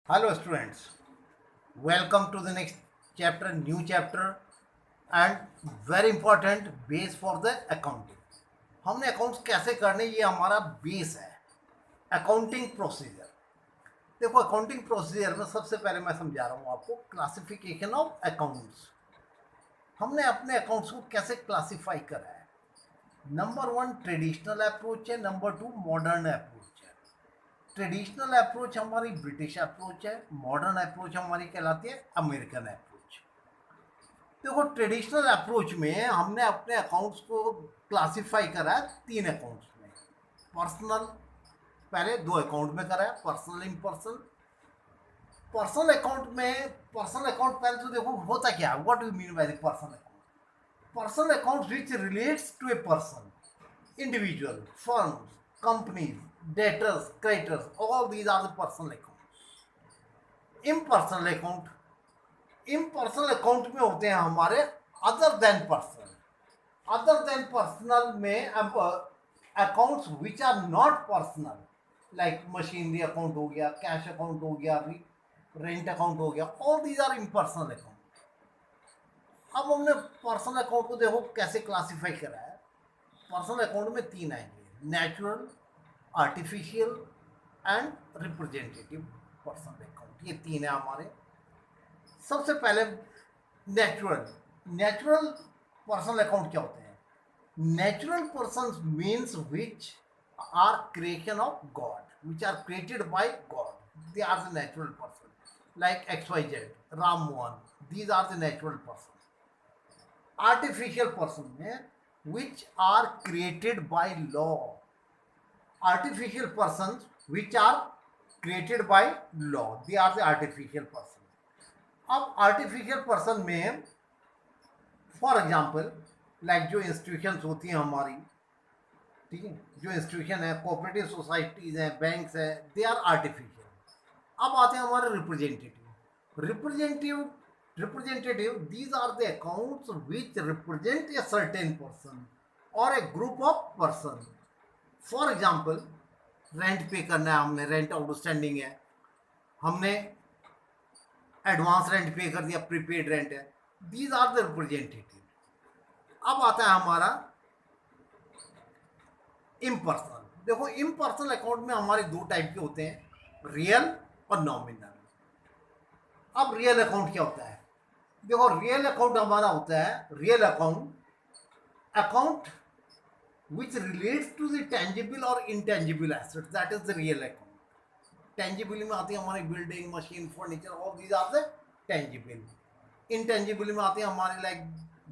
Hello, students. Welcome to the next chapter, new chapter, and very important base for the accounting. हमने accounts कैसे करने ये हमारा base है अकाउंटिंग प्रोसीजर। देखो अकाउंटिंग प्रोसीजर में सबसे पहले मैं समझा रहा हूँ आपको क्लासिफिकेशन ऑफ अकाउंट्स। हमने अपने अकाउंट्स को कैसे क्लासिफाई करा है। नंबर वन ट्रेडिशनल अप्रोच है, नंबर टू मॉडर्न अप्रोच है। ट्रेडिशनल अप्रोच हमारी ब्रिटिश अप्रोच है, मॉडर्न अप्रोच हमारी कहलाती है अमेरिकन अप्रोच। देखो ट्रेडिशनल अप्रोच में हमने अपने अकाउंट्स को क्लासिफाई करा है तीन अकाउंट्स में। पर्सनल, पहले दो अकाउंट में करा है, पर्सनल इम्पर्सनल। पर्सनल अकाउंट में पर्सनल अकाउंट पहले तो देखो होता क्या है, what do mean by the personal account. Personal account which relates to a person, individual, firms, companies, debtors, creditors, all these are the personal accounts. Impersonal account, impersonal account में होते हैं हमारे other than personal. Other than personal में accounts which are not personal, like machinery account हो गया, cash account हो गया, rent account हो गया, all these are impersonal account. अब हमने पर्सनल अकाउंट को देखो कैसे क्लासिफाई करा है। पर्सनल अकाउंट में तीन आएंगे, natural, artificial and representative personal account. ये तीन है हमारे। सबसे पहले नेचुरल। नेचुरल पर्सनल अकाउंट क्या होते हैं? Natural person means which are creation of god, which are created by god, they are the natural person. Like X Y Z, Ram Mohan, these are the natural person. Artificial person में which are created by law. artificial persons which are created by law, they are the artificial person. अब artificial person में for example like जो institutions होती हैं हमारी, ठीक है, जो इंस्टीट्यूशन है, कोऑपरेटिव सोसाइटीज हैं, बैंक्स हैं, दे आर आर्टिफिशियल। अब आते हैं हमारे representative. Representative these are the accounts which represent a certain person और a group of person. For example rent pay करना है, हमने रेंट आउटस्टैंडिंग है, हमने एडवांस रेंट पे कर दिया, प्रीपेड रेंट है, दीज आर द रिप्रेजेंटेटिव। अब आता है हमारा इम्पर्सनल। देखो इम्पर्सनल अकाउंट में हमारे दो टाइप के होते हैं, रियल और नॉमिनल। अब रियल अकाउंट क्या होता है? देखो रियल अकाउंट हमारा होता है, real account, account which relates to the tangible or intangible assets, that is the real account. Tangible में आती है हमारी building, machine, furniture, all these are the tangible. Intangible में आती है हमारे लाइक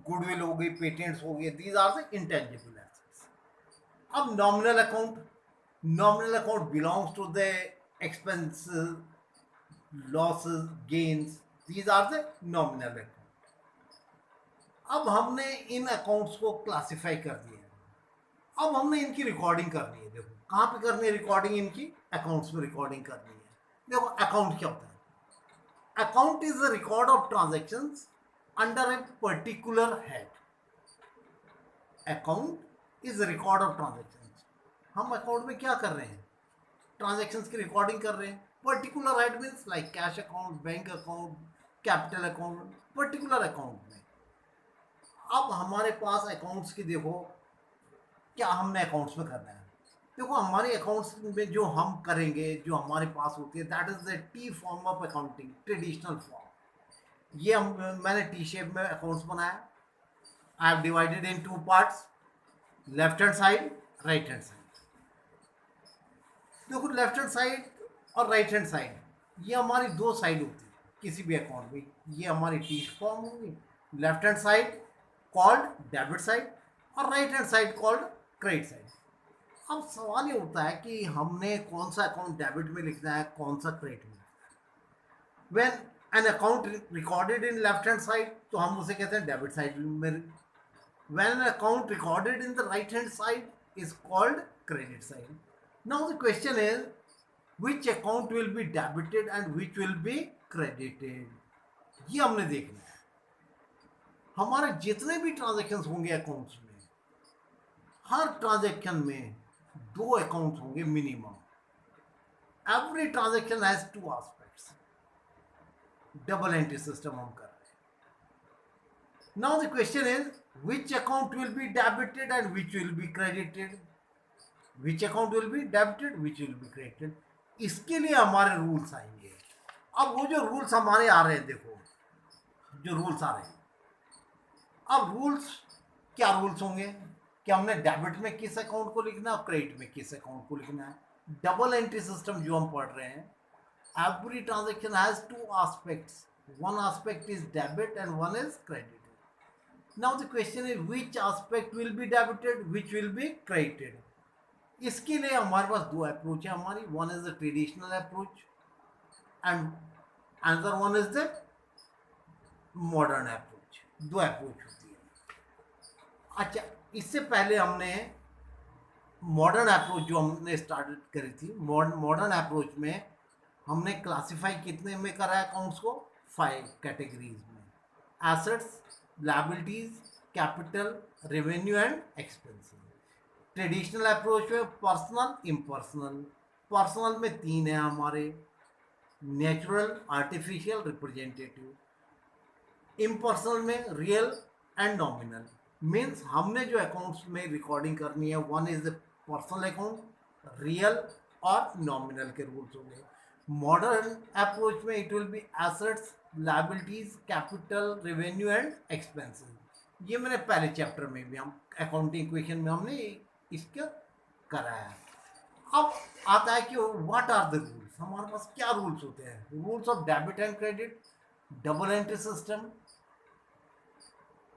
गुडविल हो गई, पेटेंट्स हो गए, these are the intangible assets. अब nominal account, nominal account belongs to the expenses, losses, gains, these are the nominal account. अब हमने इन अकाउंट्स को क्लासिफाई कर दिया। अब हमने इनकी रिकॉर्डिंग करनी है। देखो कहाँ पे करनी है रिकॉर्डिंग? इनकी अकाउंट्स में रिकॉर्डिंग करनी है। देखो अकाउंट क्या होता है? Account is the record of transactions under a particular head. Account is the record of transactions. हम अकाउंट में क्या कर रहे हैं? ट्रांजैक्शंस की रिकॉर्डिंग कर रहे हैं। Particular head means like cash account, bank account, capital account, particular account में। अब हमारे पास अकाउंट्स की देखो क्या हमने अकाउंट्स में करना है। देखो हमारे अकाउंट्स में जो हम करेंगे, जो हमारे पास होती है, that is the T form of accounting, traditional form. ये हम मैंने टी शेप में अकाउंट्स बनाया। I have divided in two parts, left hand side, right hand side. देखो लेफ्ट हैंड साइड और राइट हैंड साइड ये हमारी दो साइड होती है किसी भी अकाउंट में। ये हमारी टी फॉर्म होगी, left hand side called debit side और right hand side called credit side. अब सवाल ये होता है कि हमने कौन सा अकाउंट डेबिट में लिखना है, कौन सा क्रेडिट में। When an account recorded in left hand side तो हम उसे कहते हैं डेबिट साइड में। When an account recorded in the right hand side is called credit side. Now the question is which account will be debited and which will be credited. ये हमने देखना है। हमारे जितने भी ट्रांजेक्शन होंगे अकाउंट्स में, हर ट्रांजेक्शन में दो अकाउंट्स होंगे minimum. Every transaction has two aspects. Double entry system हम कर रहे हैं। Now the question is which account will be debited and which will be credited, which account will be debited which will be credited, इसके लिए हमारे rules आएंगे। अब वो जो रूल्स हमारे आ रहे हैं, देखो जो रूल्स आ रहे हैं, अब रूल्स क्या रूल्स होंगे कि हमने डेबिट में किस अकाउंट को लिखना है और क्रेडिट में किस अकाउंट को लिखना है। डबल एंट्री सिस्टम जो हम पढ़ रहे हैं, every transaction has two aspects, one aspect is debit and one is credit. Now the question is which aspect will be debited which will be credited. इसके लिए हमारे पास दो अप्रोच है हमारी, one is the traditional approach and another one is the modern approach. दो approach होती है। अच्छा, इससे पहले हमने मॉडर्न अप्रोच जो हमने स्टार्ट करी थी, मॉडर्न अप्रोच में हमने क्लासिफाई कितने में करा है अकाउंट्स को, 5 कैटेगरीज में, assets, liabilities, capital, revenue and expenses. Traditional approach में पर्सनल, इम्पर्सनल। पर्सनल में 3 है हमारे, नेचुरल, आर्टिफिशियल, रिप्रेजेंटेटिव। इम्पर्सनल में रियल एंड नॉमिनल। मीन्स हमने जो अकाउंट्स में रिकॉर्डिंग करनी है, one is the personal account, real और नॉमिनल के रूल्स होंगे। मॉडर्न अप्रोच में it will be assets, liabilities, capital, revenue and expenses. ये मैंने पहले चैप्टर में भी हम अकाउंटिंग इक्वेशन में हमने इसका कराया है। अब आता है कि व्हाट आर द रूल्स, हमारे पास क्या रूल्स होते हैं। Rules of debit and credit, double entry system.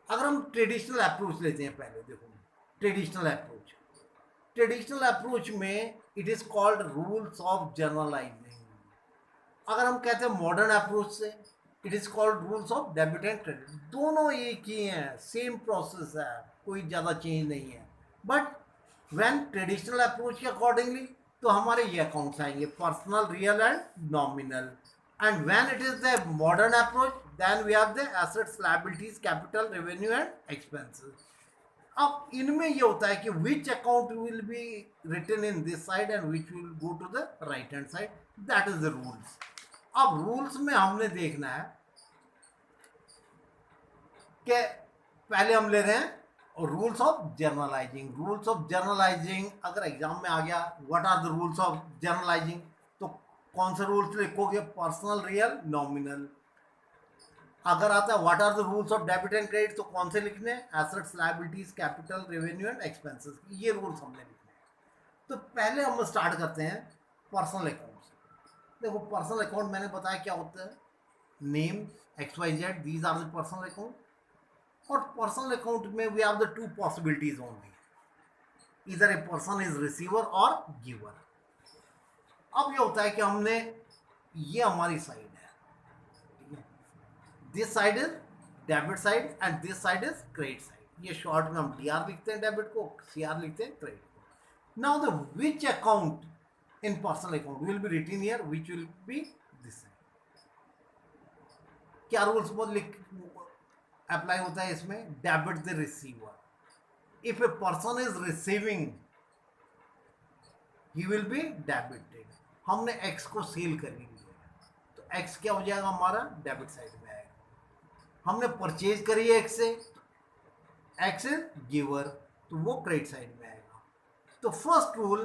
अगर हम ट्रेडिशनल अप्रोच लेते हैं, पहले देखो ट्रेडिशनल अप्रोच, ट्रेडिशनल अप्रोच में it is called rules of journalizing. अगर हम कहते हैं मॉडर्न अप्रोच से, it is called rules of debit and credit. दोनों एक ही हैं, सेम प्रोसेस है, कोई ज़्यादा चेंज नहीं है। बट व्हेन ट्रेडिशनल अप्रोच के अकॉर्डिंगली तो हमारे ये अकाउंट्स आएंगे, personal, real and nominal. And when it is the modern approach, then we have the assets, liabilities, capital, revenue and expenses. अब इनमें ये होता है कि which account will be written in this side and which will go to the right hand side, that is the rules. अब rules में हमने देखना है कि पहले हम ले रहे हैं rules of journalizing. Rules of journalizing अगर एग्जाम में आ गया, what are the rules of journalizing, कौन से रूल्स लिखोगे, पर्सनल, रियल, नॉमिनल। अगर आता है what are the rules of debit and credit, तो कौन से लिखने हैं, assets, liabilities, capital, revenue and expenses. ये रूल्स हमने लिखने हैं। तो पहले हम स्टार्ट करते हैं पर्सनल अकाउंट से। देखो पर्सनल अकाउंट मैंने बताया क्या होता है, name XYZ, these are the personal account. और पर्सनल अकाउंट में we have the 2 possibilities only, इधर ए पर्सन इज रिसीवर और गिवर। अब ये होता है कि हमने, ये हमारी साइड है, this side is debit side and this side is credit side. ये शॉर्ट में हम DR लिखते हैं डेबिट को, CR लिखते हैं क्रेडिट को। Now the which account in personal account will be written here, which will be this side. क्या रूल्स अप्लाई होता है इसमें, debit the receiver. If a person is receiving he will be debited. हमने X को sell कर लिया तो X क्या हो जाएगा, हमारा डेबिट साइड में आएगा। हमने परचेज करी है X से, X इज गिवर, तो वो क्रेडिट साइड में आएगा। तो first rule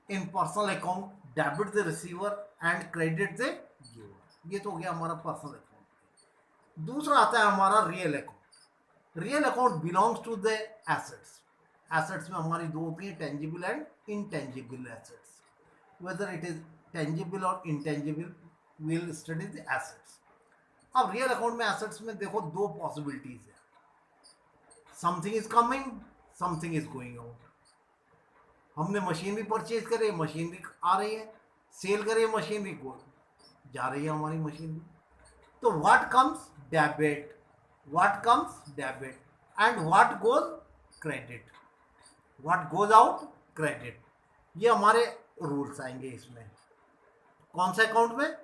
in personal account, debit the receiver and credit the giver. ये तो हो गया हमारा पर्सनल अकाउंट। दूसरा आता है हमारा real account. Real account belongs to the assets. Assets में हमारी दो होती हैं, tangible and intangible assets. whether it is tangible or intangible, we'll study the assets. अब रियल अकाउंट में एसेट्स में देखो 2 पॉसिबिलिटीज है, something is coming, something is going out. हमने मशीनरी परचेज करे, मशीनरी आ रही है, सेल करे, मशीनरी को जा रही है हमारी मशीनरी। तो what comes debit, what comes debit and what goes credit, what goes out credit. ये हमारे रूल्स आएंगे इसमें। कौन से अकाउंट में,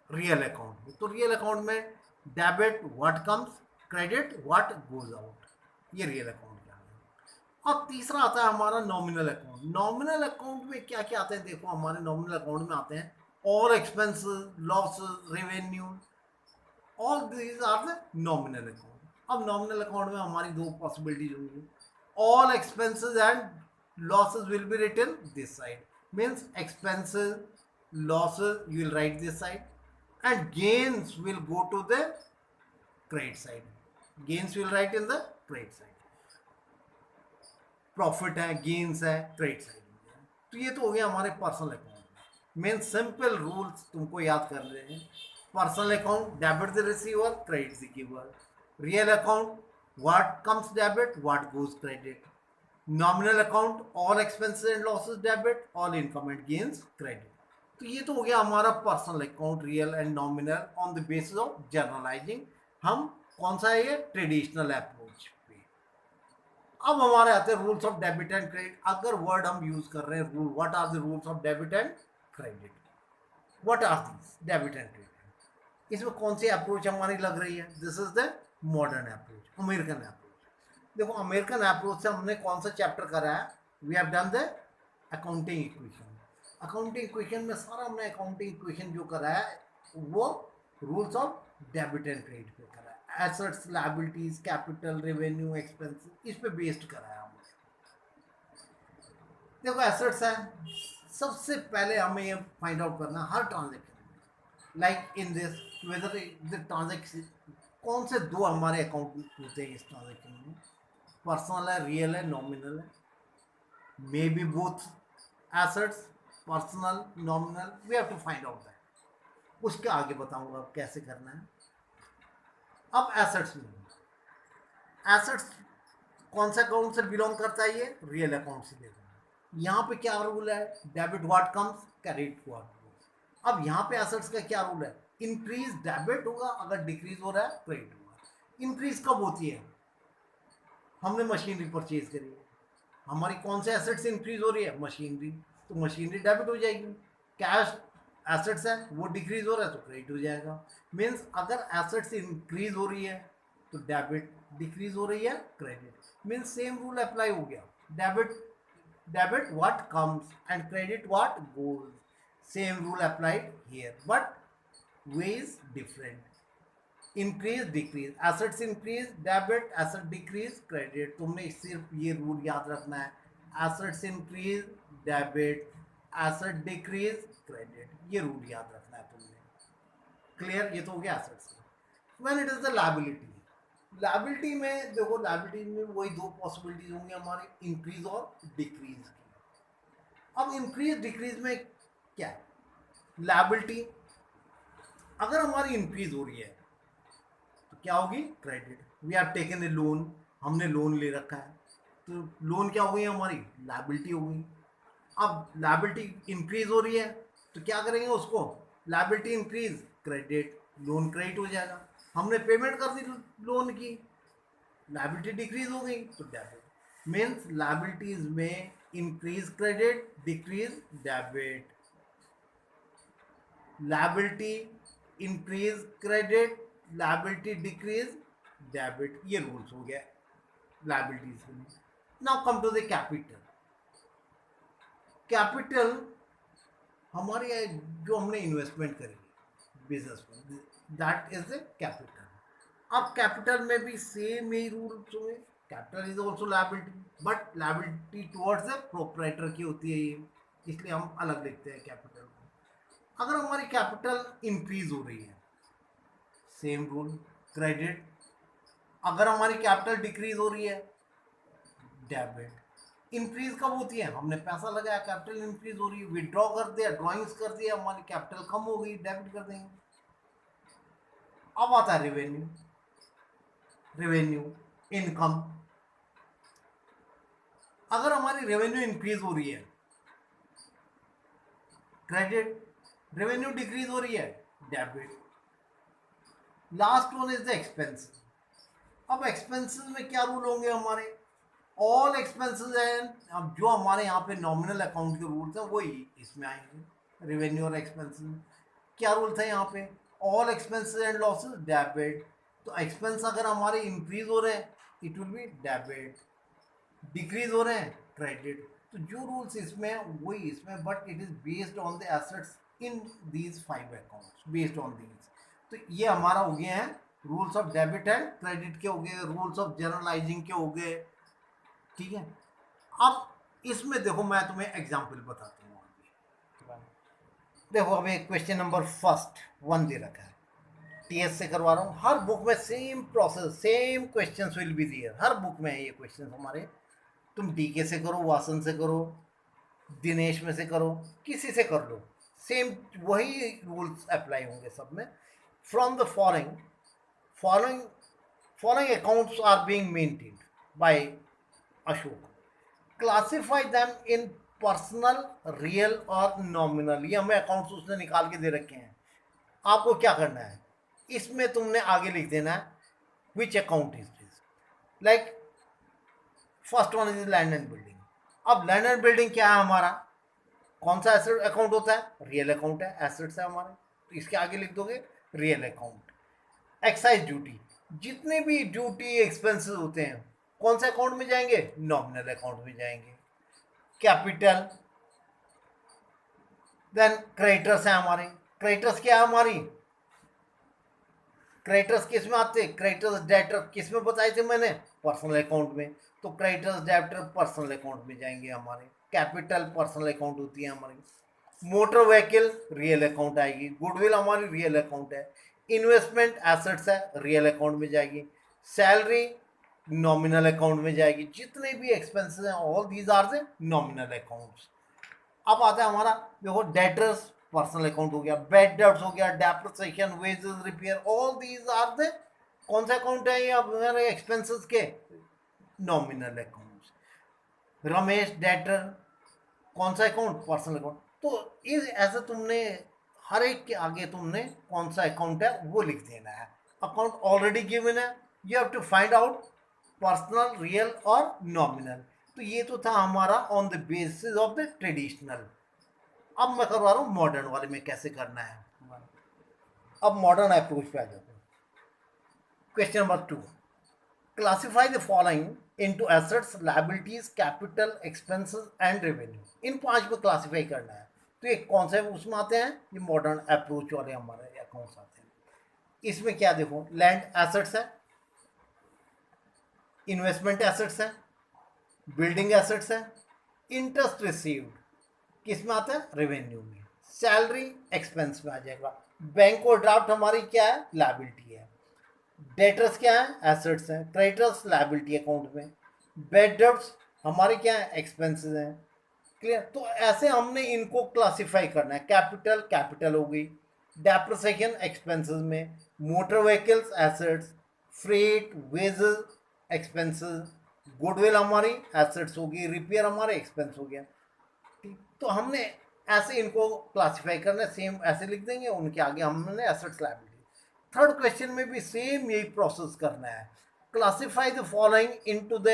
रियल अकाउंट में। तो रियल अकाउंट में debit what comes, credit what goes out, ये रियल अकाउंट का है। और तीसरा आता है हमारा नॉमिनल अकाउंट। नॉमिनल अकाउंट में क्या क्या आते हैं, देखो हमारे नॉमिनल अकाउंट में आते हैं all expenses, losses, revenue, all these are the nominal account. अब नॉमिनल अकाउंट में हमारी दो पॉसिबिलिटीज होंगी. All expenses and losses will be written this side, means expenses, losses you will write this side, and gains will go to the credit side. Gains will write in the credit side. Profit है, gains है, credit side में. तो ये तो हो गया हमारे personal account. Main simple rules तुमको याद कर रहे हैं. Personal account debit the receiver, credit the giver. Real account what comes debit, what goes credit. Nominal account all expenses and losses debit, all income and gains credit. तो ये तो हो गया हमारा personal account, real and nominal on the basis of generalising. हम कौन सा है ये, ट्रेडिशनल अप्रोच पे. अब हमारे आते हैं rules of debit and credit. अगर वर्ड हम यूज कर रहे हैं rule, what are the rules of debit and credit, what are these debit and credit. इसमें कौन सी अप्रोच हमारी लग रही है, this is the modern approach, American approach. देखो अमेरिकन अप्रोच से हमने कौन सा चैप्टर करा है, we have done the accounting equation. Accounting equation में सारा हमने अकाउंटिंग इक्वेशन जो करा है वो rules of debit and credit पे करा है. Assets, liabilities, capital, revenue, expenses, इस पे बेस्ड करा है हमने. देखो एसेट्स है, सबसे पहले हमें ये फाइंड आउट करना हर transaction, like in this whether the transaction, कौन से दो हमारे अकाउंट होते हैं इस ट्रांजेक्शन में, पर्सनल है, रियल है, नॉमिनल है. Maybe both assets, personal, nominal, we have to find out that. उसके आगे बताऊंगा अब कैसे करना है. अब एसेट्स में, एसेट्स कौन सा अकाउंट से बिलोंग करता है, ये रियल अकाउंट से लेकर. यहाँ पे क्या रूल है, debit what comes, credit what goes. अब यहाँ पे एसेट्स का क्या रूल है, इंक्रीज डेबिट होगा, अगर डिक्रीज हो रहा है क्रेडिट होगा. इंक्रीज कब होती है, हमने मशीनरी परचेज करी है, हमारी कौन से एसेट्स इंक्रीज हो रही है, मशीनरी, तो मशीनरी डेबिट हो जाएगी. कैश एसेट्स है वो डिक्रीज हो रहा है तो क्रेडिट हो जाएगा. मीन्स अगर एसेट्स इंक्रीज हो रही है तो डेबिट, डिक्रीज हो रही है credit. Means same rule apply हो गया. Debit what comes and credit what goes. Same rule applied here, but way is different. Increase, decrease, assets increase debit, asset decrease credit. तुमने सिर्फ ये रूल याद रखना है, assets increase debit, asset decrease credit. ये rule याद रखना है तुमने. क्लियर, ये तो हो गया assets. When it is the liability, liability में देखो, लाइबिलिटी में वही दो पॉसिबिलिटीज होंगी हमारे, इंक्रीज और डिक्रीज की. अब इंक्रीज डिक्रीज में क्या है, लाइबिलिटी अगर हमारी इंक्रीज हो रही है तो क्या होगी, credit. We are taken a loan, हमने लोन ले रखा है, तो लोन क्या हो गई हमारी, लाइबिलिटी हो गई. अब लाइबिलिटी इंक्रीज हो रही है तो क्या करेंगे उसको, liability increase, credit, loan credit हो जाएगा. हमने पेमेंट कर दी लोन की, लाइबिलिटी डिक्रीज हो गई तो डेबिट. मीन्स लाइबिलिटीज में increase credit, decrease debit. Liability increase credit, liability decrease debit. ये रूल्स हो गया लाइबिलिटीज के लिए. Now come to the capital. Capital हमारी जो हमने इन्वेस्टमेंट करी बिजनेस में, दैट इज द कैपिटल. अब कैपिटल में भी सेम ही रूल्स हुए. Capital is also liability, but liability towards the proprietor की होती है ये, इसलिए हम अलग लिखते हैं कैपिटल को. अगर हमारी कैपिटल इंक्रीज हो रही है, सेम रूल, क्रेडिट. अगर हमारी कैपिटल डिक्रीज हो रही है, डेबिट. इंक्रीज कब होती है, हमने पैसा लगाया, कैपिटल इंक्रीज हो रही है, विड्रॉ कर दिया, ड्रॉइंग्स कर दिया, हमारी कैपिटल कम हो गई, डेबिट कर देंगे. अब आता है रेवेन्यू. Revenue, income. अगर हमारी रेवेन्यू इंक्रीज हो रही है, क्रेडिट. रेवेन्यू डिक्रीज हो रही है, debit. Last one is the expense. अब एक्सपेंसेस में क्या रूल होंगे हमारे, ऑल एक्सपेंसेस एंड, अब जो हमारे यहाँ पे नॉमिनल अकाउंट के रूल्स हैं वही इसमें आएंगे. रेवेन्यू और एक्सपेंसेस में क्या रूल्स है यहाँ पे, all expenses and losses debit. तो एक्सपेंस अगर हमारे इंक्रीज हो रहे हैं it will be debit, decrease हो रहे हैं क्रेडिट. तो जो रूल्स इसमें वही इसमें, but it is based on the assets in these 5 accounts, based on these. तो ये हमारा हो गया है rules of debit and credit के हो गए, रूल्स ऑफ जर्नलाइजिंग के हो गए, ठीक है। अब इसमें देखो मैं तुम्हें एग्जाम्पल बताता हूँ। देखो अभी क्वेश्चन नंबर फर्स्ट 1 दे रखा है, टीएस से करवा रहा हूँ। हर बुक में same process, same questions will be there, हर बुक में है ये क्वेश्चन हमारे। तुम डीके से करो, वासन से करो, दिनेश में से करो, किसी से कर लो, सेम वही रूल्स अप्लाई होंगे सब में। From the following following accounts are being maintained by Ashok, classify them in personal, real और नॉमिनल। ये हमें अकाउंट्स उसने निकाल के दे रखे हैं। आपको क्या करना है, इसमें तुमने आगे लिख देना है which account is this. Like first one is land and building. अब लैंड एंड बिल्डिंग क्या है हमारा, कौन सा एसेट अकाउंट होता है, रियल अकाउंट है, एसेट्स है हमारे, तो इसके आगे लिख दोगे रियल अकाउंट। एक्साइज ड्यूटी, जितने भी ड्यूटी एक्सपेंसेस होते हैं कौन से अकाउंट में जाएंगे, नॉमिनल अकाउंट में जाएंगे। कैपिटल, देन क्रेडिटर्स है हमारे, क्रेडिटर्स क्या है हमारी, क्रेडिटर्स किस में आते हैं, क्रेडिटर्स डेटर किस में बताए थे मैंने, पर्सनल अकाउंट में, तो क्रेडिटर्स डेटर पर्सनल अकाउंट में जाएंगे हमारे। कैपिटल पर्सनल अकाउंट होती है हमारी। मोटर व्हीकल रियल अकाउंट आएगी, गुडविल हमारी रियल अकाउंट है, इन्वेस्टमेंट एसेट्स है रियल अकाउंट में जाएगी, सैलरी नॉमिनल अकाउंट में जाएगी। जितने भी एक्सपेंसेस हैं all these are the nominal accounts. अब आता है हमारा देखो डेटर्स पर्सनल अकाउंट हो गया, बैड डेट्स हो गया, depreciation, wages, repair, all these are the कौन सा अकाउंट है ये हमारे एक्सपेंसेस के, नॉमिनल अकाउंट्स। रमेश डेटर कौन सा अकाउंट, पर्सनल अकाउंट। तो इस ऐसे तुमने हर एक के आगे तुमने कौन सा अकाउंट है वो लिख देना है। अकाउंट ऑलरेडी गिवन है, you have to find out personal, real और नॉमिनल। तो ये तो था हमारा on the basis of the traditional. अब मैं करवा रहा हूँ मॉडर्न वाले में कैसे करना है। अब मॉडर्न अप्रोच पे आ जाते हैं। Question number 2, classify the following into assets, liabilities, capital, expenses and revenue. इन 5 को क्लासिफाई करना है। तो एक कौन सा उसमें आते हैं, ये मॉडर्न अप्रोच वाले हमारे अकाउंट्स आते हैं। इसमें क्या देखो, लैंड एसेट्स है, इन्वेस्टमेंट एसेट्स है, बिल्डिंग एसेट्स है, इंटरेस्ट रिसीव्ड किस में आता है, रेवेन्यू में, सैलरी एक्सपेंस में आ जाएगा, बैंक ओवरड्राफ्ट हमारी क्या है, लायबिलिटी है, डेटर्स क्या है, एसेट्स हैं, क्रेडिटर्स लायबिलिटी अकाउंट में, बैड डेट्स हमारे क्या है, एक्सपेंसेस हैं। क्लियर। तो ऐसे हमने इनको क्लासिफाई करना है। कैपिटल कैपिटल हो गई, डेप्रिसिएशन एक्सपेंसेस में, motor vehicles assets, freight wages expenses, goodwill हमारी एसेट्स होगी, रिपेयर हमारे एक्सपेंस हो गया। ठीक, तो हमने ऐसे इनको क्लासिफाई करना है, सेम ऐसे लिख देंगे, उनके आगे हमने एसेट्स लायबिलिटी। थर्ड क्वेश्चन में भी सेम यही प्रोसेस करना है। Classify the following into the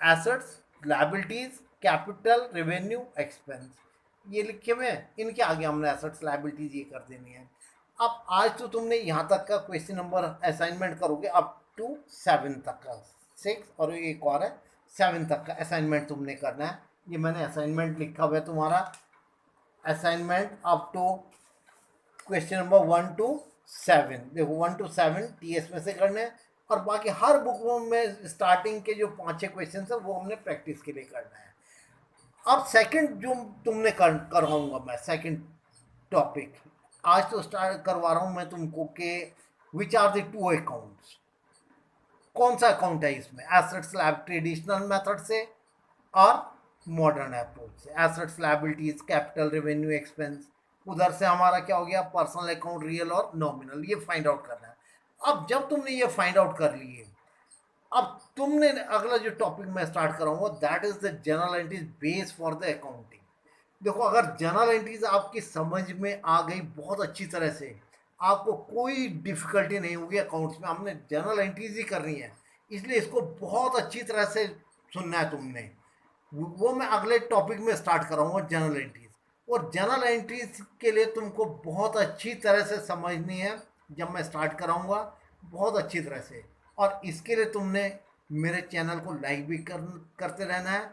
assets, liabilities, capital, revenue, expense. ये लिखे हुए हैं, इनके आगे हमने एसेट्स लायबिलिटीज ये कर देनी है। अब आज तो तुमने यहाँ तक का क्वेश्चन नंबर असाइनमेंट करोगे अप टू 7 तक का, 6 और एक और है 7 तक का असाइनमेंट तुमने करना है। ये मैंने असाइनमेंट लिखा हुआ है तुम्हारा, assignment up to question number 1 to 7। देखो 1 to 7 टीएस में से करने हैं, और बाकी हर बुक में स्टार्टिंग के जो 5-6 क्वेश्चन है वो हमने प्रैक्टिस के लिए करना है। अब सेकंड जो तुमने करवाऊंगा मैं, सेकंड टॉपिक आज तो स्टार्ट करवा रहा हूँ मैं तुमको के विच आर द 2 अकाउंट्स। कौन सा अकाउंट है इसमें, एसेट्स लायबिलिटी ट्रेडिशनल मेथड से और मॉडर्न अप्रोच से। Assets liabilities, capital, revenue, expense, उधर से हमारा क्या हो गया, पर्सनल अकाउंट, रियल और नॉमिनल। ये फाइंड आउट करना है। अब जब तुमने ये फाइंड आउट कर लिए, अब तुमने अगला जो टॉपिक मैं स्टार्ट कराऊंगा that is the general entries base for the accounting. देखो अगर जनरल एंट्रीज आपकी समझ में आ गई बहुत अच्छी तरह से, आपको कोई डिफिकल्टी नहीं होगी अकाउंट्स में। हमने जनरल एंट्रीज ही करनी है, इसलिए इसको बहुत अच्छी तरह से सुनना है तुमने। वो मैं अगले टॉपिक में स्टार्ट कराऊंगा जनरल एंट्रीज। और जनरल एंट्रीज के लिए तुमको बहुत अच्छी तरह से समझनी है, जब मैं स्टार्ट कराऊंगा बहुत अच्छी तरह से। और इसके लिए तुमने मेरे चैनल को लाइक भी करते रहना है,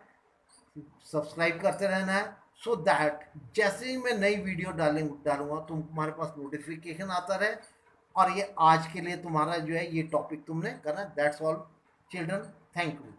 सब्सक्राइब करते रहना है, सो दैट जैसे ही मैं नई वीडियो डालूंगा तुम्हारे पास नोटिफिकेशन आता रहे। और ये आज के लिए तुम्हारा जो है ये टॉपिक तुमने करना। That's all children, thank you.